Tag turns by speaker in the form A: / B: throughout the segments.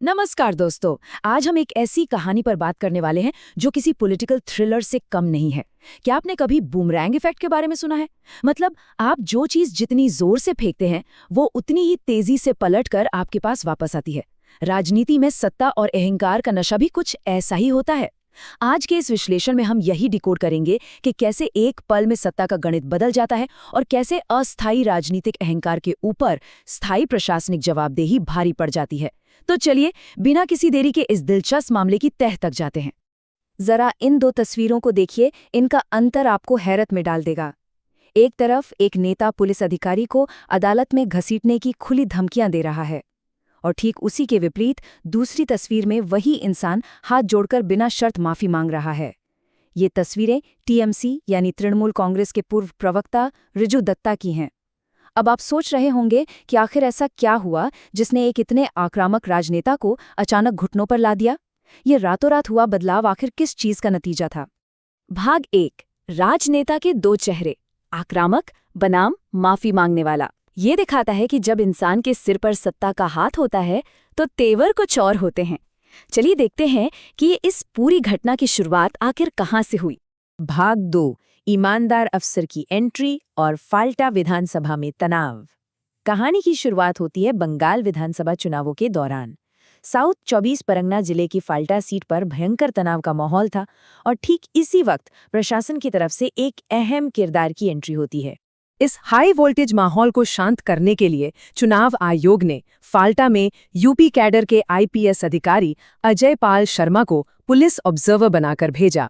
A: नमस्कार दोस्तों। आज हम एक ऐसी कहानी पर बात करने वाले हैं जो किसी पॉलिटिकल थ्रिलर से कम नहीं है। क्या आपने कभी बूमरैंग इफेक्ट के बारे में सुना है? मतलब आप जो चीज जितनी जोर से फेंकते हैं वो उतनी ही तेजी से पलटकर आपके पास वापस आती है। राजनीति में सत्ता और अहंकार का नशा भी कुछ ऐसा ही होता है। आज के इस विश्लेषण में हम यही डिकोड करेंगे कि कैसे एक पल में सत्ता का गणित बदल जाता है और कैसे अस्थायी राजनीतिक अहंकार के ऊपर स्थायी प्रशासनिक जवाबदेही भारी पड़ जाती है। तो चलिए बिना किसी देरी के इस दिलचस्प मामले की तह तक जाते हैं। जरा इन दो तस्वीरों को देखिए, इनका अंतर आपको हैरत में डाल देगा। एक तरफ एक नेता पुलिस अधिकारी को अदालत में घसीटने की खुली धमकियां दे रहा है और ठीक उसी के विपरीत दूसरी तस्वीर में वही इंसान हाथ जोड़कर बिना शर्त माफी मांग रहा है। ये तस्वीरें टीएमसी यानी तृणमूल कांग्रेस के पूर्व प्रवक्ता रिजू दत्ता की हैं। अब आप सोच रहे होंगे कि आखिर ऐसा क्या हुआ जिसने एक इतने आक्रामक राजनेता को अचानक घुटनों पर ला दिया। ये रातों रात हुआ बदलाव आखिर किस चीज का नतीजा था? भाग 1, राजनेता के दो चेहरे, आक्रामक बनाम माफी मांगने वाला। ये दिखाता है कि जब इंसान के सिर पर सत्ता का हाथ होता है तो तेवर कुछ और होते हैं। चलिए देखते हैं कि इस पूरी घटना की शुरुआत आखिर कहाँ से हुई।
B: भाग 2, ईमानदार अफसर की एंट्री और फाल्टा विधानसभा में तनाव। कहानी की शुरुआत होती है बंगाल विधानसभा चुनावों के दौरान। साउथ 24 परगना जिले की फाल्टा सीट पर भयंकर तनाव का माहौल था और ठीक इसी वक्त प्रशासन की तरफ से एक अहम किरदार की एंट्री होती है।
C: इस हाई वोल्टेज माहौल को शांत करने के लिए चुनाव आयोग ने फाल्टा में यूपी कैडर के आईपीएस अधिकारी अजय पाल शर्मा को पुलिस ऑब्जर्वर बनाकर भेजा।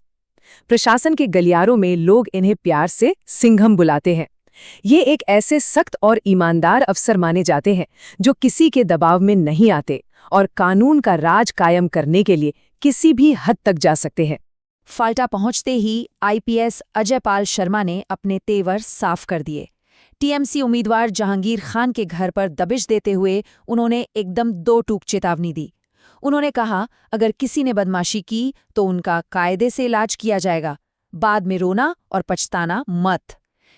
C: प्रशासन के गलियारों में लोग इन्हें प्यार से सिंघम बुलाते हैं। ये एक ऐसे सख्त और ईमानदार अफसर माने जाते हैं जो किसी के दबाव में नहीं आते और कानून का राज कायम करने के लिए किसी भी हद तक जा सकते हैं।
B: फाल्टा पहुंचते ही आईपीएस अजय पाल शर्मा ने अपने तेवर साफ कर दिए। टीएमसी उम्मीदवार जहांगीर खान के घर पर दबिश देते हुए उन्होंने एकदम दो टूक चेतावनी दी। उन्होंने कहा, अगर किसी ने बदमाशी की तो उनका कायदे से इलाज किया जाएगा, बाद में रोना और पछताना मत।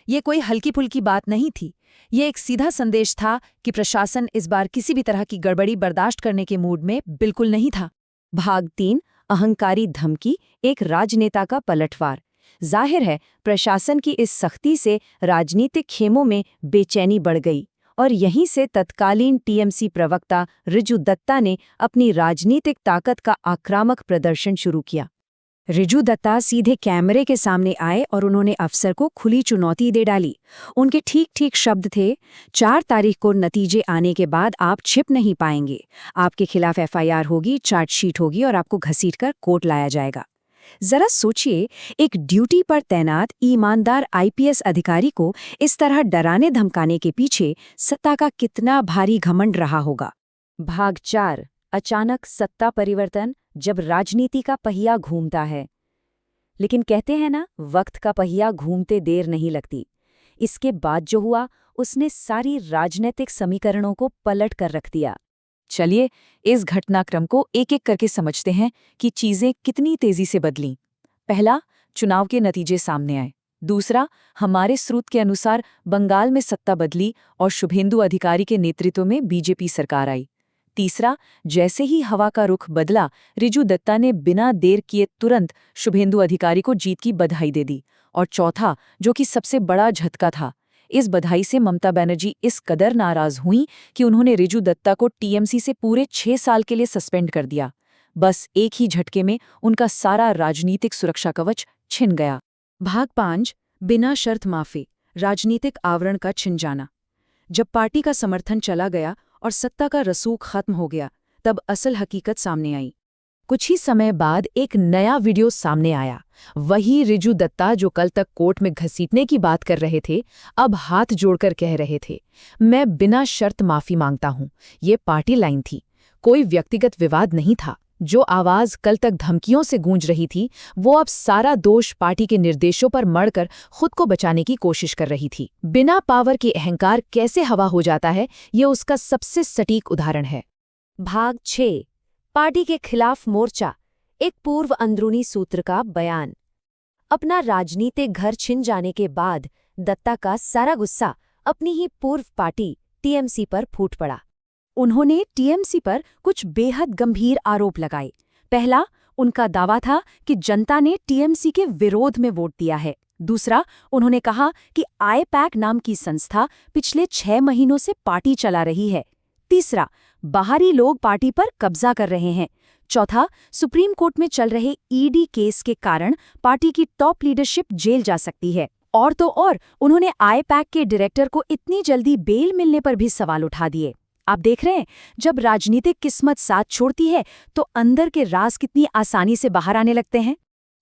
B: ये कोई हल्की फुल्की बात नहीं थी, ये एक सीधा संदेश था कि प्रशासन इस बार किसी भी तरह की गड़बड़ी बर्दाश्त करने के मूड में बिल्कुल नहीं था।
A: भाग 3, अहंकारी धमकी, एक राजनेता का पलटवार। जाहिर है प्रशासन की इस सख्ती से राजनीतिक खेमों में बेचैनी बढ़ गई और यहीं से तत्कालीन टीएमसी प्रवक्ता रिजू दत्ता ने अपनी राजनीतिक ताकत का आक्रामक प्रदर्शन शुरू किया।
B: रिजू दत्ता सीधे कैमरे के सामने आए और उन्होंने अफसर को खुली चुनौती दे डाली। उनके ठीक ठीक शब्द थे, 4 तारीख को नतीजे आने के बाद आप छिप नहीं पाएंगे। आपके खिलाफ एफआईआर होगी, चार्जशीट होगी और आपको घसीटकर कोर्ट लाया जाएगा। जरा सोचिए, एक ड्यूटी पर तैनात ईमानदार आईपीएस अधिकारी को इस तरह डराने धमकाने के पीछे सत्ता का कितना भारी घमंड रहा होगा।
A: भाग 4, अचानक सत्ता परिवर्तन, जब राजनीति का पहिया घूमता है। लेकिन कहते हैं ना, वक्त का पहिया घूमते देर नहीं लगती। इसके बाद जो हुआ उसने सारी राजनीतिक समीकरणों को पलट कर रख दिया।
B: चलिए इस घटनाक्रम को एक एक करके समझते हैं कि चीजें कितनी तेजी से बदलीं। पहला, चुनाव के नतीजे सामने आए। दूसरा, हमारे स्रोत के अनुसार बंगाल में सत्ता बदली और शुभेंदु अधिकारी के नेतृत्व में बीजेपी सरकार आई। तीसरा, जैसे ही हवा का रुख बदला, रिजू दत्ता ने बिना देर किए तुरंत शुभेंदु अधिकारी को जीत की बधाई दे दी। और चौथा, जो कि सबसे बड़ा झटका था, इस बधाई से ममता बनर्जी इस कदर नाराज हुईं कि उन्होंने रिजू दत्ता को टीएमसी से पूरे 6 साल के लिए सस्पेंड कर दिया। बस एक ही झटके में उनका सारा राजनीतिक सुरक्षा कवच छिन गया।
A: भाग 5, बिना शर्त माफी, राजनीतिक आवरण का छिन जाना। जब पार्टी का समर्थन चला गया और सत्ता का रसूख खत्म हो गया, तब असल हकीकत सामने आई। कुछ ही समय बाद एक नया वीडियो सामने आया। वही रिजू दत्ता जो कल तक कोर्ट में घसीटने की बात कर रहे थे, अब हाथ जोड़कर कह रहे थे, मैं बिना शर्त माफी मांगता हूं। ये पार्टी लाइन थी, कोई व्यक्तिगत विवाद नहीं था। जो आवाज कल तक धमकियों से गूंज रही थी, वो अब सारा दोष पार्टी के निर्देशों पर मढ़कर खुद को बचाने की कोशिश कर रही थी। बिना पावर के अहंकार कैसे हवा हो जाता है, ये उसका सबसे सटीक उदाहरण है। भाग 6, पार्टी के खिलाफ मोर्चा, एक पूर्व अंदरूनी सूत्र का बयान। अपना राजनीतिक घर छिन जाने के बाद दत्ता का सारा गुस्सा अपनी ही पूर्व पार्टी टीएमसी पर फूट पड़ा।
B: उन्होंने टीएमसी पर कुछ बेहद गंभीर आरोप लगाए। पहला, उनका दावा था कि जनता ने टीएमसी के विरोध में वोट दिया है। दूसरा, उन्होंने कहा कि आईपैक नाम की संस्था पिछले 6 महीनों से पार्टी चला रही है। तीसरा, बाहरी लोग पार्टी पर कब्जा कर रहे हैं। चौथा, सुप्रीम कोर्ट में चल रहे ईडी केस के कारण पार्टी की टॉप लीडरशिप जेल जा सकती है। और तो और उन्होंने आईपैक के डायरेक्टर को इतनी जल्दी बेल मिलने पर भी सवाल उठा दिए। आप देख रहे हैं, जब राजनीतिक किस्मत साथ छोड़ती है तो अंदर के राज कितनी आसानी से बाहर आने लगते हैं।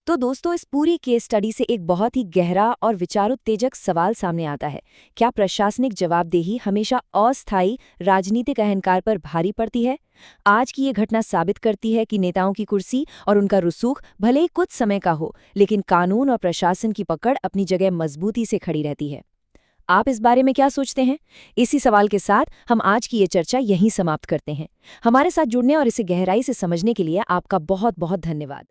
B: तो दोस्तों, इस पूरी केस स्टडी से एक बहुत ही गहरा और विचारोत्तेजक सवाल सामने आता है। क्या प्रशासनिक जवाबदेही हमेशा अस्थायी राजनीतिक अहंकार पर भारी पड़ती है? आज की ये घटना साबित करती है कि नेताओं की कुर्सी और उनका रुसूख भले ही कुछ समय का हो, लेकिन कानून और प्रशासन की पकड़ अपनी जगह मजबूती से खड़ी रहती है। आप इस बारे में क्या सोचते हैं? इसी सवाल के साथ हम आज की ये चर्चा यहीं समाप्त करते हैं। हमारे साथ जुड़ने और इसे गहराई से समझने के लिए आपका बहुत बहुत धन्यवाद।